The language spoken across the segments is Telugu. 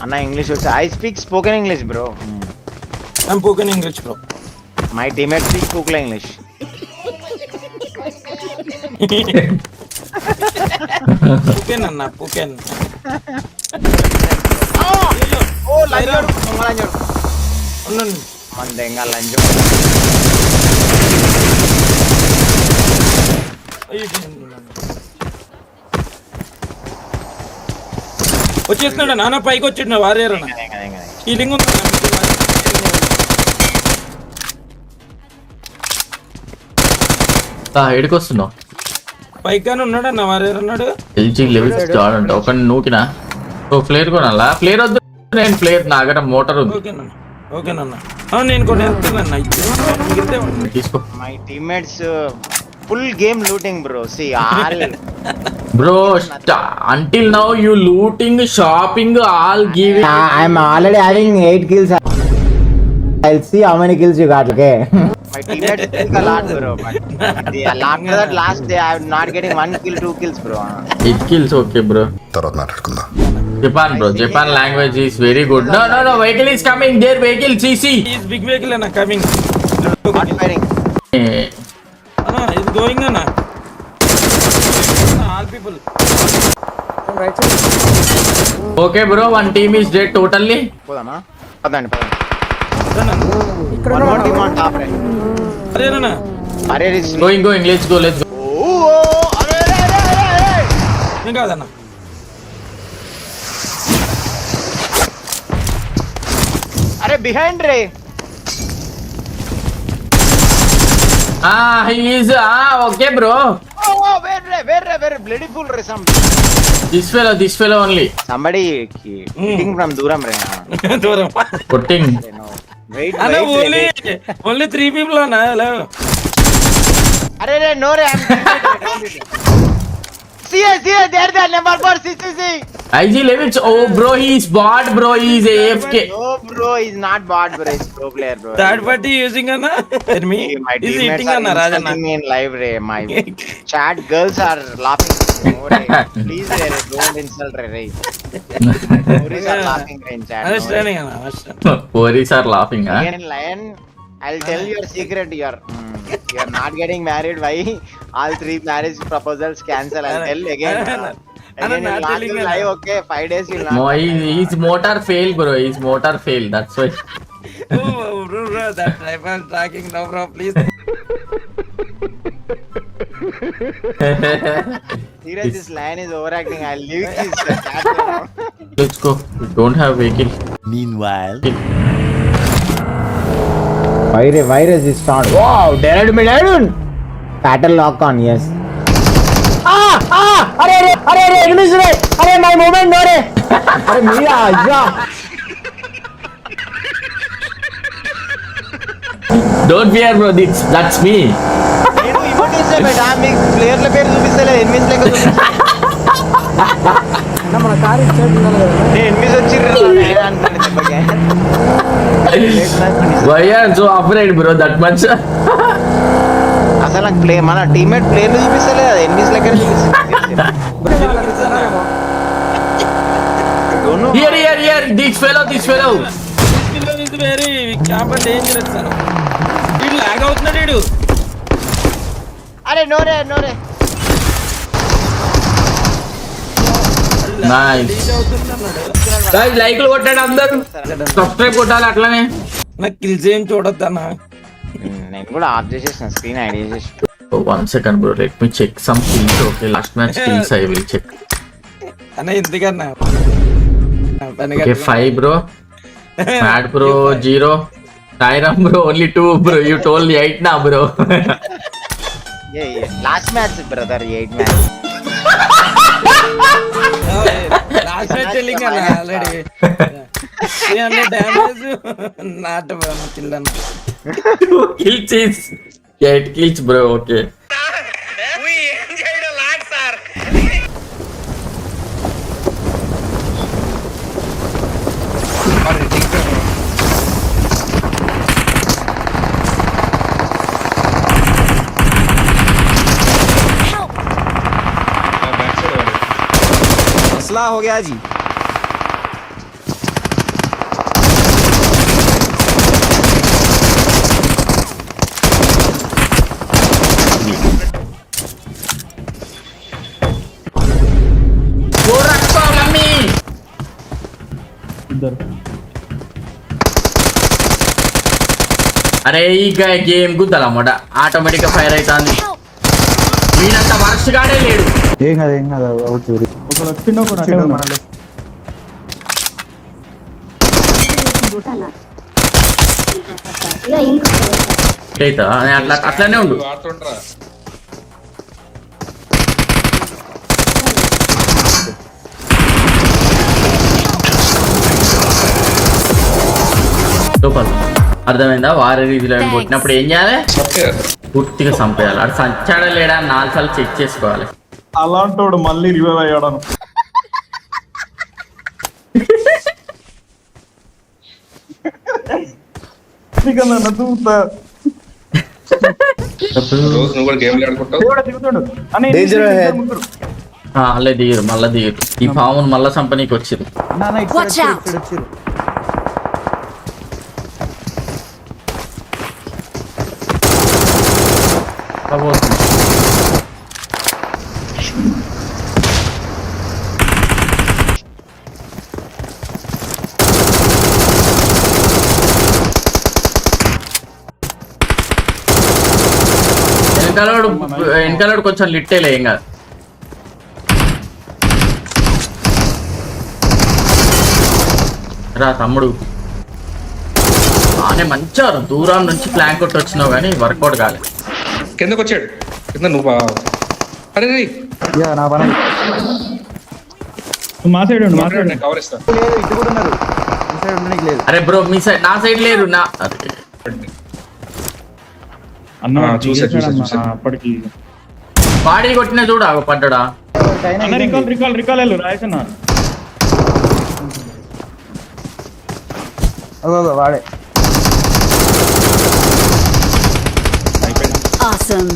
అన్న ఇంగ్లీష్ వచ్చి I speak spoken English bro. I'm spoken English, bro. My teammate speak spoken English. Spoken అన్న spoken. ఓ లంజోడు లంజోడు ఉండండి. మందెంగా లంజోడు. వచ్చేస్తున్నాడు నాన్న పైకి వచ్చిండు వారియర్ అన్న. హీలింగ్ ఉంది ఎడికి వస్తున్నావు? పైకి ఉన్నాడు అన్న వారియర్ అన్నాడు. ఎల్జీ లెవెల్స్ చూడండి ఒక నూకినా. ఓ ఫ్లేర్ కొనాలా? ఫ్లేర్ వద్దు, నేను ఫ్లేర్ నా దగ్గర మోటార్ ఉంది. ఓకేనన్నా నేను కూడా వెళ్తున్నాను. తీసుకో. My teammates full game looting bro. See all bro until now you looting, shopping, all giving. I'm already having 8 kills. I'll see how many kills you got, okay? my teammates think a lot bro, but after that last day I'm not getting 1 kill 2 kills bro. 8 kills okay bro. తర్వాత మాట్లాడుకుందాం. Japan bro, Japan language is very good. No, vehicle is coming there, vehicle CC. Is big vehicle అన్న coming. Not firing. అన్న is going అన్న. All people. Okay bro, one team is dead totally. పోదామా? పదండి. One more team on top right. Arena అరే రిస్ Going, let's go. ఓ అరే ఏం కాదన్న. అరే behind ray. He is okay bro. Oh where bloody fool re some. This fellow only. Somebody hitting from దూరం రే. దూరం Putting. Wait. అన్న only 3 people అన్న. హలో అరే రే నో రే. See there number 4 CCC. IG levels. Oh bro, he is bot bro, he is AFK. No bro, he's not bot bro, he's pro player bro. Third party using అన్న. me My is teammates eating are అన్న Rajanna. insulting me in live ray. My chat girls are laughing. No ray. Please ray, don't insult ray. Boris are laughing in chat. Understanding అన్న understand. Boris are laughing, huh? Again in lion, I'll tell your secret. You're not getting married. Why? All 3 marriage proposals cancel. I'll tell again. Again not you'll not telling do you live. Okay, 5 days you'll not. No, his motor fail bro, his motor fail, that's why. Oh bro, that driver tracking now bro, please. Seriously, this lion is overacting. I'll leave this chat now. Let's go, we don't have vehicle. Meanwhile, Virus is start. Wow, dead me dead. Battle lock on, yes. अरे enemies रे. अरे my moment no रे. अरे मेरा आजा. Don't fear bro, that's me. నేను ఇమోటివ్స్ ఏ బేటా మీకు ప్లేయర్ల పేరు చూపిస్తలే ఎనిమిస్ లెక్క చూపిస్తా. మన కార్ ఇచ్చేది నేను ఎనిమిస్ వచ్చిర్రు నేను అనుకునే దెబ్బకే. Why are you so afraid bro, that much? అసలు నాకు ప్లే మన టీమ్మేట్ ప్లేయర్ చూపిస్తలే అది ఎనిమిస్ లెక్క చూపిస్తుంది. Here, this fellow. This fellow is very camp and dangerous అన్న. వీడు లాగ్ అవుతున్నాడు వీడు. అరే నోరే Nice. Guys, like కొట్టండి అందరూ. Subscribe కొట్టాలి అట్లనే. నాకు కిల్స్ ఏం చూడొద్దు అన్న. నేను కూడా ఆఫ్ చేసేసిన స్క్రీన్ ఐడి చేసేసి. Oh, 1 second bro, let me check some kills. Okay, last match kills I will check. అన్న ఎందుకన్నా Okay, 5 bro. Mad bro 0. Tyram bro only 2 bro. You told 8 na bro. Last match brother 8 match. Last match telling అన్న ఆల్రెడీ 300 డ్యామేజ్ నాట్ కిల్ అన్న. 2 kills is 8 kills bro. Okay. मसला हो गया जी. అరే ఇక గేమ్ గుద్దలమ్మట ఆటోమేటిక్ గా ఫైర్ అవుతుంది. వీడంత వర్ష్ గాడే లేడు. ఏం కదా అవుతుంది. అట్లానే ఉండు. ఆడుతుండ్రా. సూపర్. అర్థమైందా? వారి రీతిలో కొట్టినప్పుడు ఏం చేయాలి? పూర్తిగా చంపేయాలి. అటు సంచాడా లేడా 4 సార్లు చెక్ చేసుకోవాలి. అలాంటోడు మళ్ళీ రివైవ్ అయ్యాడను. రోజు నువ్వు కూడా గేమ్లు ఆడుకుంటావు. అలా దిగరు, మళ్ళా దిగరు. ఈ పామును మళ్ళా చంపనీకి వచ్చింది. Watch out! వెనకాలోడు కొంచెం లిట్టేలే ఏం కాదు. రా తమ్ముడు, ఆనే మంచిగా దూరం నుంచి ప్లాన్ కొట్టి వచ్చినావు కానీ వర్కౌట్ కాలేదు. కిందకు వచ్చాడు. కింద నువ్వు అరే నా పని మా సైడ్ నేను కవర్ ఇస్తా. ఇటు కూడా ఉన్నారు. ఈ సైడ్ ఉండడానికి లేదు. అరే బ్రో మీ సైడ్, నా సైడ్ లేరు. నా అన్న చూసా. అప్పటికి బాడీ కొట్టిన చూడు అగో పడ్డా. రికాల్ రాయసన్న వాడే. Awesome.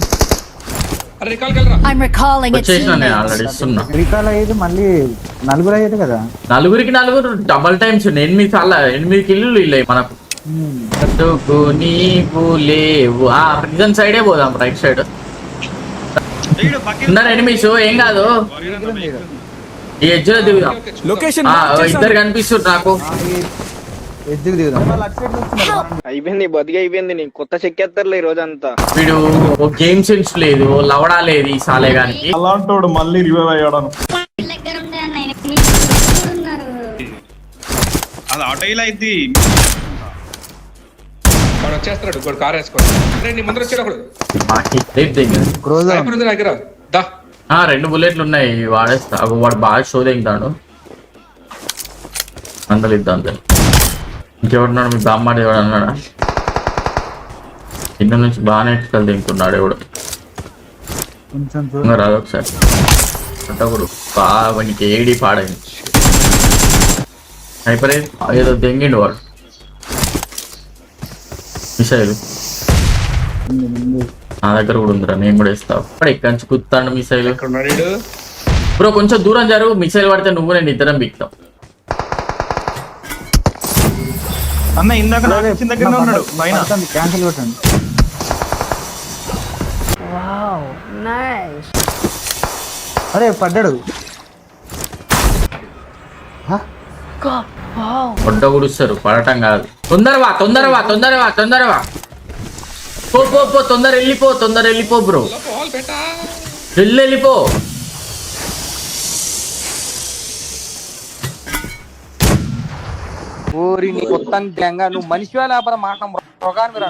అరే రికాల్ కెళ్ళరా. I'm recalling it. వచ్చేసిన నేను ఆల్రెడీ ఇస్తున్నా. రికాల్ అయ్యేది మళ్ళీ 4 అయ్యేది కదా. 4 డబల్ టైమ్స్ 8 కిల్లులు ఇల్లాయి మనకు. నీవు లేవు. ఆ ప్రిజన్ సైడే పోదాం, రైట్ సైడ్ ఉన్నారు ఎనిమిస్. ఏం కాదు, ఈ ఎడ్జ్ లో దిగుదాం. ఇద్దరు కనిపిస్తుంది నాకు. ఎద్దుకు దిగుదాం. అయిపోయింది, బతికి అయిపోయింది. నీకు కొత్త చెక్కేస్తారులే ఈ రోజంతా. వీడు గేమ్ సెన్స్ లేదు, లవడా లేదు ఈ సాలేగానికి. అలాంటోడు మళ్ళీ రివైవ్ అయ్యాడను. అది ఆటో ఇలా అయింది. వాడు వచ్చేస్తున్నాడు. ఇంకోటి కార్ వేసుకోండి. నీ ముందర వచ్చాడు ఒకడు. స్నైపర్ ఉంది నా దగ్గర. దా 2 బుల్లెట్లు ఉన్నాయి, వాడేస్తా. వాడు బాగా షో దిగుతాడు. అందరు ఇద్దాం. ఇంకెవడున్నాడు? మీ బామ్మాడు ఎవడు అన్నాడా? కింద నుంచి బాగానే ఎట్టుకలు దిగుతున్నాడు ఎవడు. రాదు ఒకసారి అంటప్పుడు బాగా వానికి ఏడి పాడైంది. స్నైపర్ ఏదో దెంగిండు వాడు. మిసైల్ నా దగ్గర కూడా ఉందిరా, నేను కూడా ఇస్తావు. ఇక్కడి నుంచి కుత్తాడు మిసైల్. బ్రో కొంచెం దూరం జరుగు. మిసైల్ పడితే నువ్వు నేను ఇద్దరం బిక్తాం. అన్న ఇందాక దగ్గరనే ఉన్నాడు. క్యాన్సిల్ కొట్టండి. Wow, nice. అరే పడ్డాడు. పొడ్డ గుడుస్తారు, పడటం కాదు. తొందరవా పో తొందర వెళ్ళిపో బ్రో. వెళ్ళిపో. నువ్వు మనిషి లేకపోతే మాట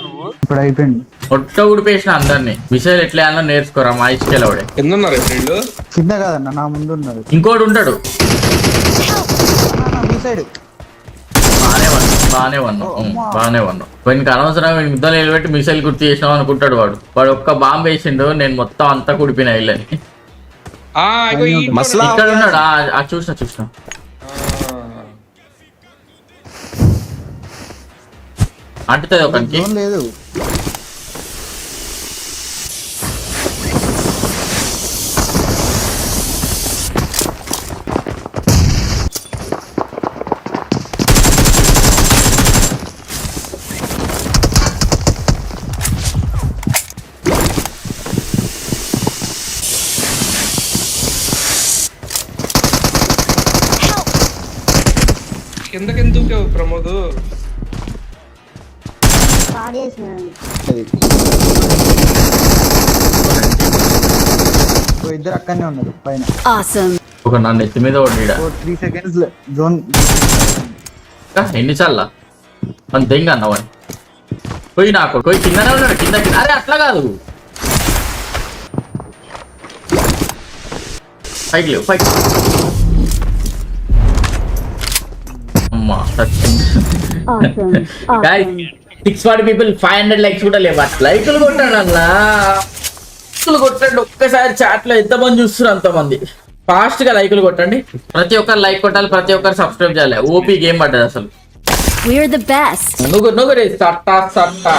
నువ్వు. ఇప్పుడు అయిపోయింది. పొట్ట ఉడిపేసిన అందరినీ. మిసైల్ ఎట్లా వేయాలో నేర్చుకోరా మా ఇసుకెళ్ళవాడే. కింద ఉన్నారు ఫ్రెండ్. కింద కాదన్న, నా ముందు ఉన్నారు. ఇంకోటి ఉంటాడు. మీ సైడ్ బాగానే వన్నావు. వానికి అనవసరం యుద్ధాలు నిలబెట్టి మిసైల్ గుర్తు చేసినావు అనుకుంటాడు వాడు. ఒక్క బాంబు వేసిండు, నేను మొత్తం అంతా కుడిపిన ఇల్లని. ఇక్కడ ఉన్నాడు. చూసిన అంటుతుంది ఒకరికి. లేదు. కిందకెందుకు ప్రమోద్? ఇద్దరు అక్కడనే ఉన్నారు పైన. Awesome. ఒక నా నెత్తి మీద ఒకటిడా 3 seconds జోన్. ఎన్నిసార్లా మన దెంగ అన్నవాడు పోయి నాకు పోయి కిందనే ఉన్నాడు కింద అరే అట్లా కాదు పైకి లేవు పైకి అమ్మా Awesome. guys 640 people 500 likes కూడా లేవు లైకులు కొట్టాడు అన్నా లైకులు కొట్టండి ఒక్కసారి చాట్ లో ఎంతమంది చూస్తున్నారు అంతమంది ఫాస్ట్ గా లైకులు కొట్టండి ప్రతి ఒక్కరు లైక్ కొట్టాలి ప్రతి ఒక్కరు సబ్స్క్రైబ్ చేయాలి ఓపీ గేమ్ పడ్డది అసలు We're the best. నువ్వు రే సట్టా సట్టా